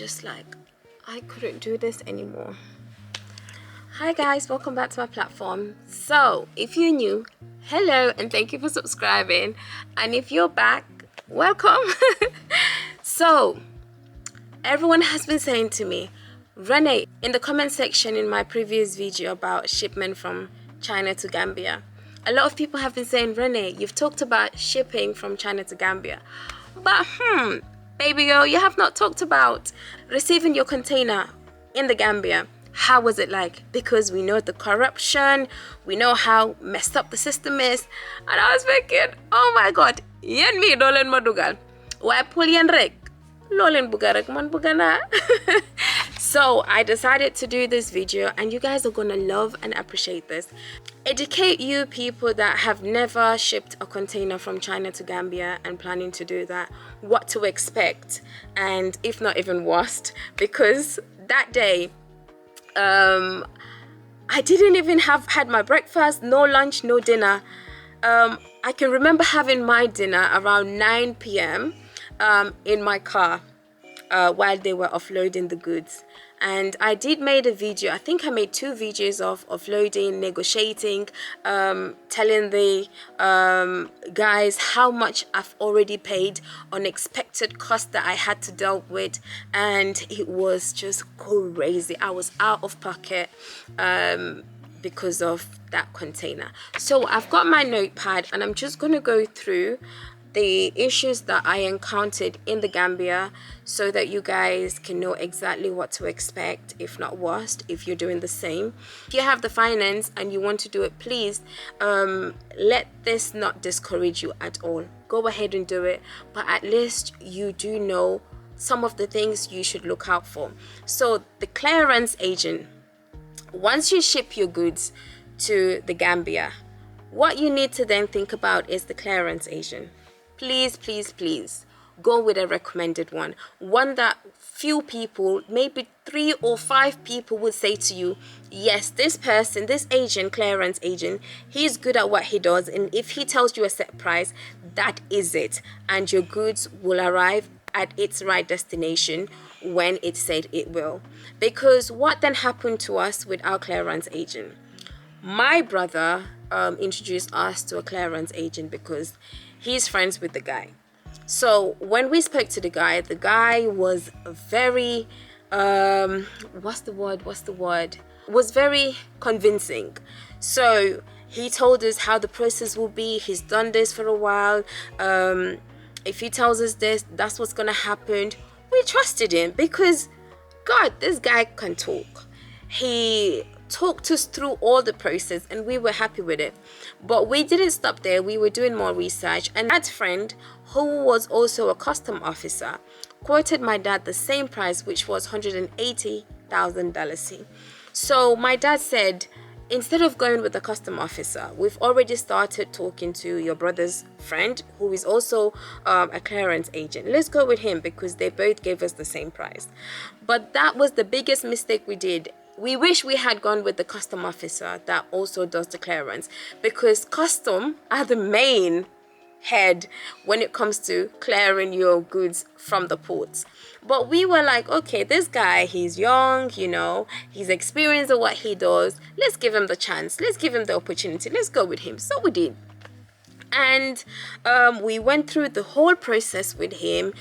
just like, I couldn't do this anymore. Hi guys, welcome back to my platform. So if you're new, hello and thank you for subscribing, and if you're back, welcome. So everyone has been saying to me, Rene, in the comment section in my previous video about shipment from China to Gambia, a lot of people have been saying, Rene, you've talked about shipping from China to Gambia, but baby girl, you have not talked about receiving your container in the Gambia. How was it like? Because we know the corruption, we know how messed up the system is. And I was thinking, oh my god, yen mi dolen madugal. Why pull yen rek? Lolen bugarek man bugana. So I decided to do this video, and you guys are gonna love and appreciate this. Educate you people that have never shipped a container from China to Gambia and planning to do that, what to expect, and if not even worst, because that day I didn't even have had my breakfast, no lunch, no dinner. I can remember having my dinner around 9 p.m. In my car while they were offloading the goods. And I did made a video, I think I made 2 videos of offloading, negotiating, telling the guys how much I've already paid, unexpected costs that I had to deal with, and it was just crazy. I was out of pocket because of that container. So I've got my notepad and I'm just going to go through the issues that I encountered in the Gambia so that you guys can know exactly what to expect, if not worst, if you're doing the same. If you have the finance and you want to do it, please let this not discourage you at all. Go ahead and do it, but at least you do know some of the things you should look out for. So the clearance agent, once you ship your goods to the Gambia, what you need to then think about is the clearance agent. Please, please, please go with a recommended one that few people, maybe 3 or 5 people would say to you, yes, this person, this agent, clearance agent, he's good at what he does, and if he tells you a set price, that is it, and your goods will arrive at its right destination when it said it will. Because what then happened to us with our clearance agent? My brother introduced us to a clearance agent because he's friends with the guy. So when we spoke to the guy was very was very convincing. So he told us how the process will be. He's done this for a while. If he tells us this, that's what's gonna happen. We trusted him because God, this guy can talk. He talked us through all the process and we were happy with it. But we didn't stop there. We were doing more research, and that friend, who was also a custom officer, quoted my dad the same price, which was $180,000. So my dad said, instead of going with the custom officer, we've already started talking to your brother's friend, who is also a clearance agent. Let's go with him because they both gave us the same price. But that was the biggest mistake we did. We wish we had gone with the custom officer that also does the clearance, because custom are the main head when it comes to clearing your goods from the ports. But we were like, okay, this guy, he's young, you know, he's experienced at what he does. Let's give him the chance. Let's give him the opportunity. Let's go with him. So we did. And we went through the whole process with him.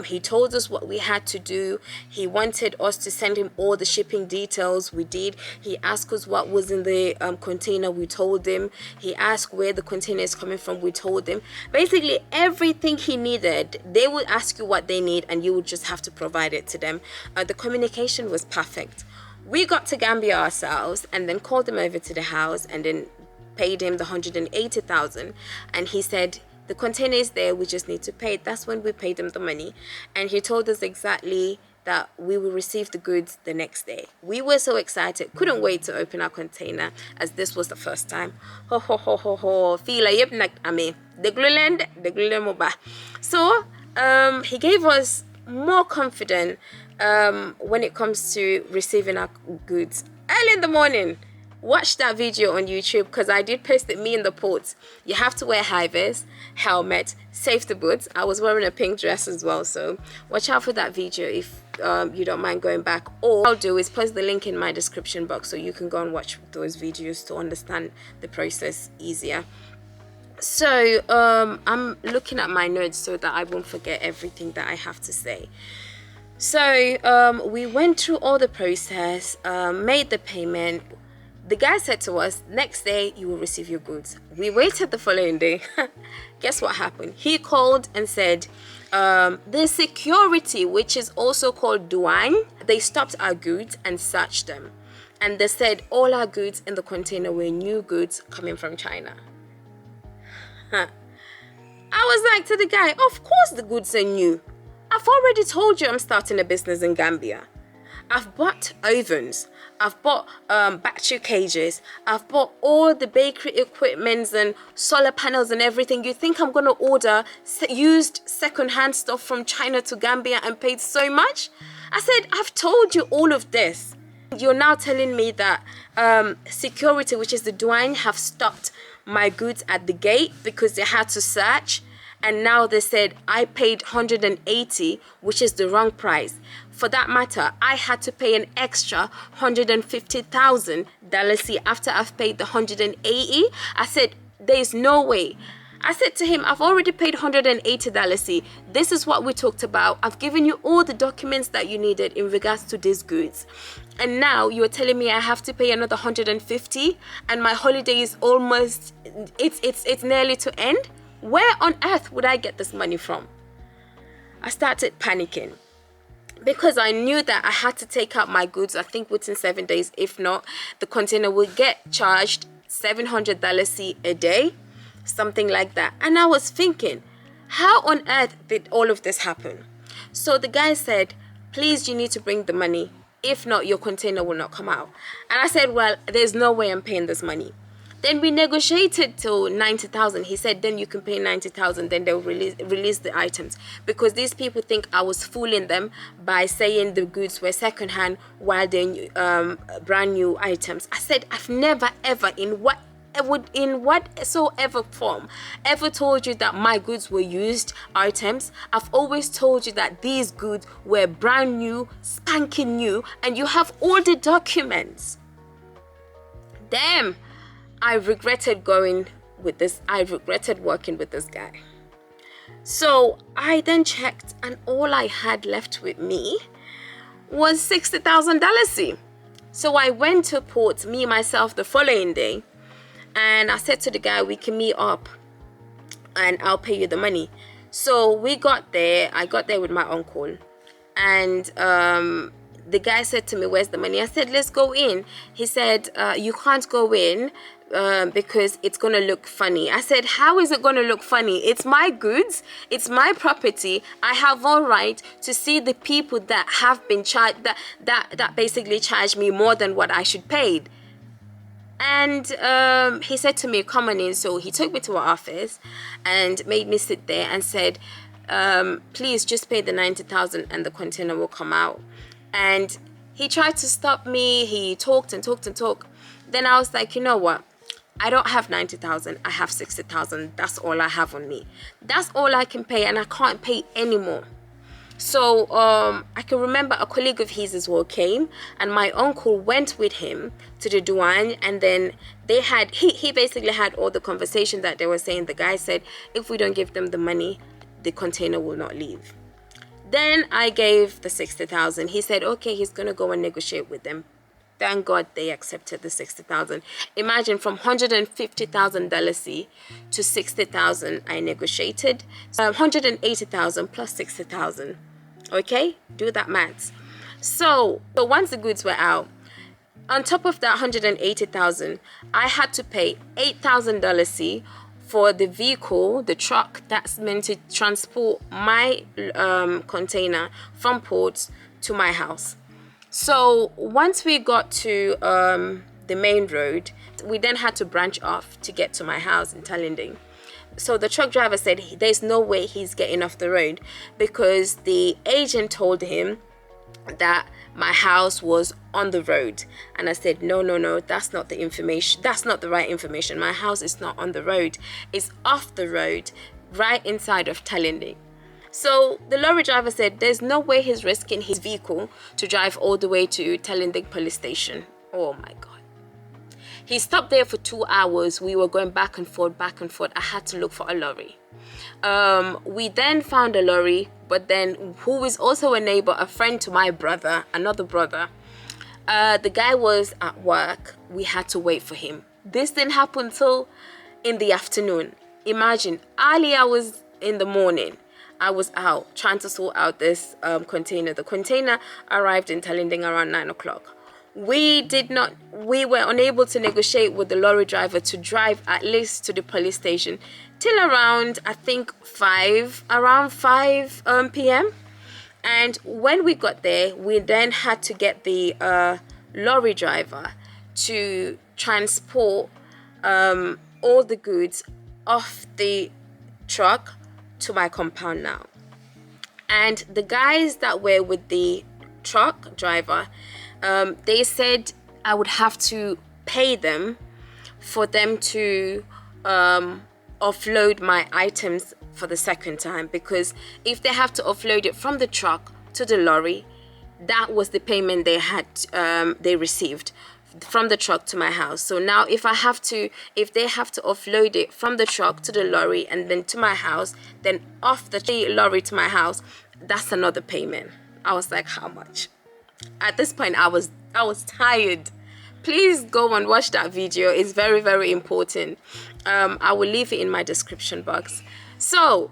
He told us what we had to do. He wanted us to send him all the shipping details. We did. He asked us what was in the container. We told him. He asked where the container is coming from. We told him. Basically everything he needed. They would ask you what they need and you would just have to provide it to them. The communication was perfect. We got to Gambia ourselves and then called him over to the house and then paid him the $180,000, and he said the container is there, we just need to pay it. That's when we paid him the money, and he told us exactly that we will receive the goods the next day. We were so excited, couldn't wait to open our container, as this was the first time. Ho ho ho ho ho. Fila yep nak ame. Deglulen ba. So he gave us more confidence when it comes to receiving our goods. Early in the morning, watch that video on YouTube because I did post it, me in the port. You have to wear high vis, helmet, safety boots. I was wearing a pink dress as well, so watch out for that video if you don't mind going back. Or I'll do is post the link in my description box so you can go and watch those videos to understand the process easier. So I'm looking at my notes so that I won't forget everything that I have to say. So we went through all the process, made the payment. The guy said to us, next day you will receive your goods. We waited the following day. Guess what happened? He called and said the security, which is also called douane, they stopped our goods and searched them, and they said all our goods in the container were new goods coming from China. I was like to the guy, of course the goods are new. I've already told you I'm starting a business in Gambia. I've bought ovens, I've bought battery cages, I've bought all the bakery equipments and solar panels and everything. You think I'm going to order used second-hand stuff from China to Gambia and paid so much? I said, I've told you all of this. You're now telling me that security, which is the douane, have stopped my goods at the gate because they had to search, and now they said I paid 180, which is the wrong price. For that matter, I had to pay an extra $150,000 after I've paid the 180. I said, there's no way. I said to him, I've already paid $180. This is what we talked about. I've given you all the documents that you needed in regards to these goods. And now you're telling me I have to pay another 150 and my holiday is almost, it's nearly to end. Where on earth would I get this money from? I started panicking because I knew that I had to take out my goods, I think within 7 days. If not, the container will get charged $700 a day, something like that. And I was thinking, how on earth did all of this happen? So the guy said, please, you need to bring the money. If not, your container will not come out. And I said, well, there's no way I'm paying this money. Then we negotiated till 90,000. He said, then you can pay 90,000, then they'll release the items. Because these people think I was fooling them by saying the goods were secondhand while they're brand new items. I said, I've never ever in whatsoever form ever told you that my goods were used items. I've always told you that these goods were brand new, spanking new, and you have all the documents. Damn, I regretted going with this. I regretted working with this guy. So I then checked, and all I had left with me was $60,000. So I went to port, me myself, the following day, and I said to the guy, we can meet up and I'll pay you the money. So we got there. I got there with my uncle, and the guy said to me, where's the money? I said, let's go in. He said, you can't go in because it's going to look funny. I said, how is it going to look funny? It's my goods. It's my property. I have all right to see the people that have been charged, that basically charged me more than what I should pay. And he said to me, come on in. So he took me to our office and made me sit there and said, please just pay the 90,000 and the container will come out. And he tried to stop me. He talked and talked and talked. Then I was like, you know what? I don't have 90,000. I have 60,000. That's all I have on me. That's all I can pay, and I can't pay anymore. So I can remember a colleague of his as well came, and my uncle went with him to the douane, and then they had, he basically had all the conversation that they were saying. The guy said, if we don't give them the money, the container will not leave. Then I gave the 60,000. He said, okay, he's going to go and negotiate with them. Thank God they accepted the 60,000. Imagine, from $150,000 to 60,000, I negotiated. 180,000 plus 60,000. Okay, do that maths. So once the goods were out, on top of that 180,000, I had to pay $8,000 for the vehicle, the truck that's meant to transport my container from ports to my house. So once we got to the main road, we then had to branch off to get to my house in Talinding. So the truck driver said there's no way he's getting off the road because the agent told him that my house was on the road. And I said, no, that's not the information. That's not the right information. My house is not on the road. It's off the road, right inside of Talinding. So the lorry driver said there's no way he's risking his vehicle to drive all the way to Talinding police station. Oh my God. He stopped there for 2 hours. We were going back and forth, back and forth. I had to look for a lorry. We then found a lorry, but then who is also a neighbor, a friend to my brother, another brother. The guy was at work. We had to wait for him. This didn't happen till in the afternoon. Imagine, early hours in the morning, I was out trying to sort out this container. The container arrived in Talinding around 9 o'clock. We were unable to negotiate with the lorry driver to drive at least to the police station till around, I think, 5 p.m. And when we got there, we then had to get the lorry driver to transport all the goods off the truck to my compound now. And the guys that were with the truck driver, they said I would have to pay them for them to offload my items for the second time, because if they have to offload it from the truck to the lorry, that was the payment they received from the truck to my house. So now if they have to offload it from the truck to the lorry and then to my house, then off the lorry to my house, that's another payment. I was like, how much? At this point, I was tired. Please go and watch that video. It's very, very important. I will leave it in my description box. So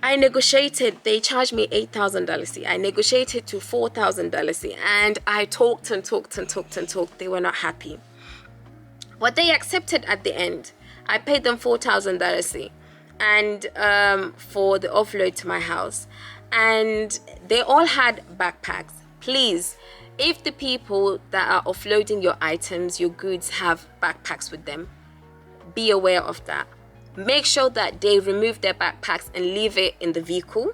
I negotiated. They charged me $8,000. I negotiated to $4,000, and I talked and talked and talked and talked. They were not happy. What they accepted at the end, I paid them $4,000 and for the offload to my house. And they all had backpacks. Please, if the people that are offloading your items, your goods, have backpacks with them, be aware of that. Make sure that they remove their backpacks and leave it in the vehicle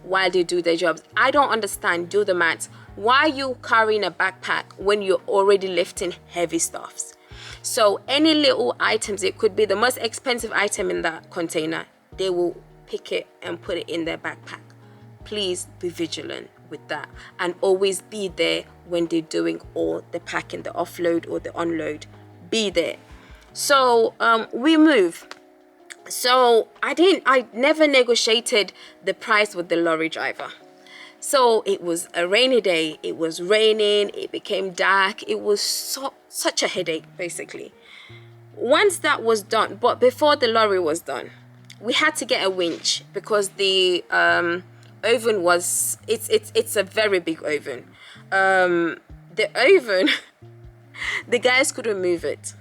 while they do their jobs. I don't understand. Do the maths. Why are you carrying a backpack when you're already lifting heavy stuffs? So any little items, it could be the most expensive item in that container, they will pick it and put it in their backpack. Please be vigilant with that, and always be there when they're doing all the packing, the offload or the unload. Be there. So we move. So I never negotiated the price with the lorry driver. So it was a rainy day. It was raining. It became dark. It was such a headache, basically. Once that was done, but before the lorry was done, we had to get a winch because the oven was, it's a very big oven. The oven, the guys couldn't move it.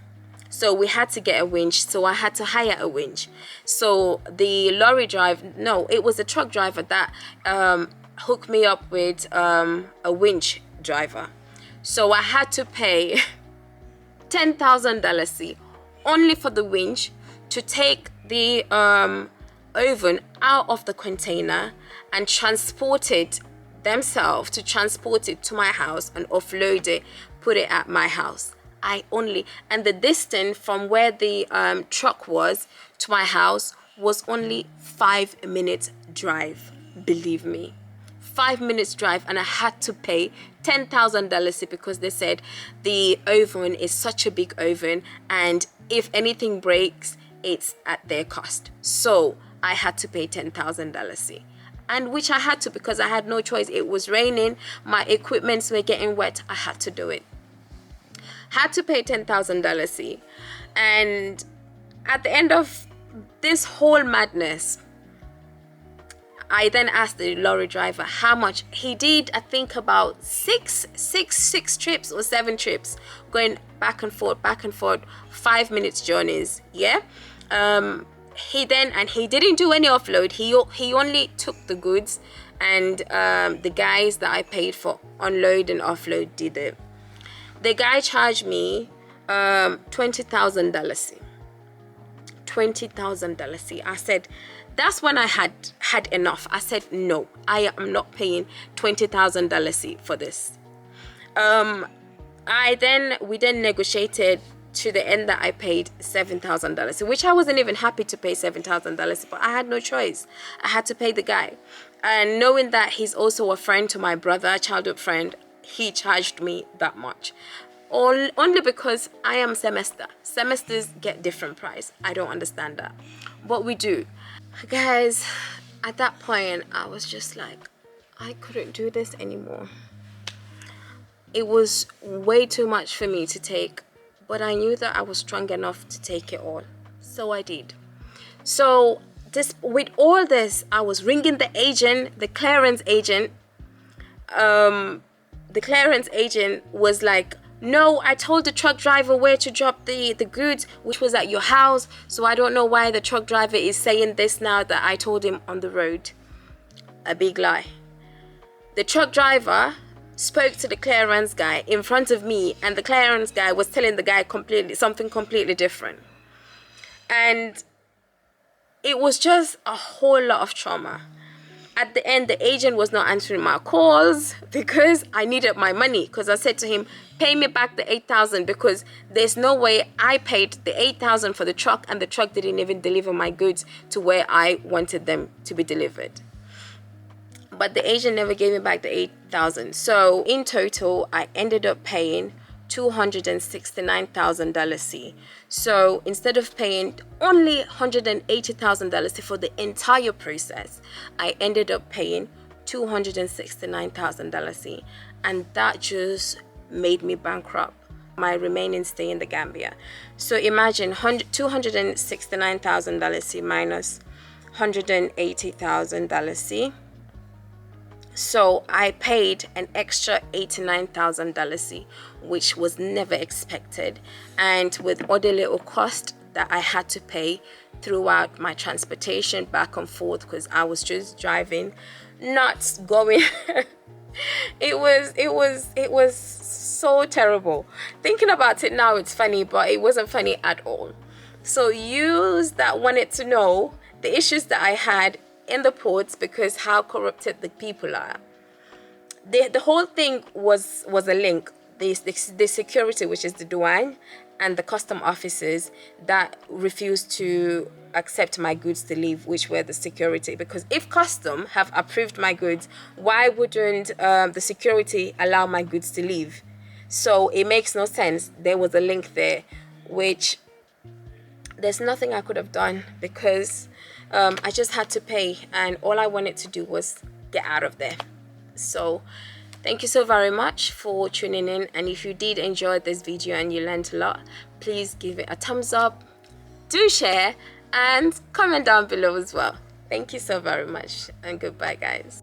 So we had to get a winch. So I had to hire a winch. So the lorry driver, no, it was a truck driver that hooked me up with a winch driver. So I had to pay $10,000 only for the winch to take the oven out of the container and transport it themselves, to transport it to my house and offload it, put it at my house. And the distance from where the truck was to my house was only 5 minutes drive. Believe me, 5 minutes drive, and I had to pay $10,000 because they said the oven is such a big oven, and if anything breaks, it's at their cost. So I had to pay $10,000, and which I had to because I had no choice. It was raining, my equipments were getting wet. I had to do it. Had to pay $10,000, and at the end of this whole madness, I then asked the lorry driver how much. He did, I think, about six trips or 7 trips, going back and forth, 5 minutes journeys. Yeah. He didn't do any offload. He only took the goods, and the guys that I paid for unload and offload did it. The guy charged me $20,000. $20,000. I said, that's when I had enough. I said, no, I am not paying $20,000 for this. We then negotiated to the end that I paid $7,000, which I wasn't even happy to pay $7,000, but I had no choice. I had to pay the guy. And knowing that he's also a friend to my brother, a childhood friend, he charged me that much. Only because I am semesters get different price. I don't understand that, but we do. Guys, at that point I was just like, I couldn't do this anymore. It was way too much for me to take, but I knew that I was strong enough to take it all, so I did. So with all this, I was ringing the agent, the clearance agent. The clearance agent was like, no, I told the truck driver where to drop the goods, which was at your house. So I don't know why the truck driver is saying this now that I told him on the road. A big lie. The truck driver spoke to the clearance guy in front of me, and the clearance guy was telling the guy something completely different. And it was just a whole lot of trauma. At the end, the agent was not answering my calls because I needed my money. Because I said to him, pay me back the $8,000, because there's no way I paid the $8,000 for the truck and the truck didn't even deliver my goods to where I wanted them to be delivered. But the agent never gave me back the $8,000. So in total, I ended up paying $269,000. So instead of paying only $180,000 for the entire process, I ended up paying $269,000, and that just made me bankrupt my remaining stay in the Gambia. So imagine $269,000 minus $180,000. So I paid an extra $89,000, which was never expected, and with other little costs that I had to pay throughout my transportation back and forth, because I was just driving nuts, going it was so terrible. Thinking about it now, it's funny, but it wasn't funny at all. So yous that wanted to know the issues that I had in the ports, because how corrupted the people are, the whole thing was a link. The security, which is the douane, and the custom officers that refused to accept my goods to leave, which were the security. Because if custom have approved my goods, why wouldn't the security allow my goods to leave? So it makes no sense. There was a link there, which there's nothing I could have done, because I just had to pay, and all I wanted to do was get out of there. So thank you so very much for tuning in, and if you did enjoy this video and you learned a lot, please give it a thumbs up, do share, and comment down below as well. Thank you so very much, and goodbye guys.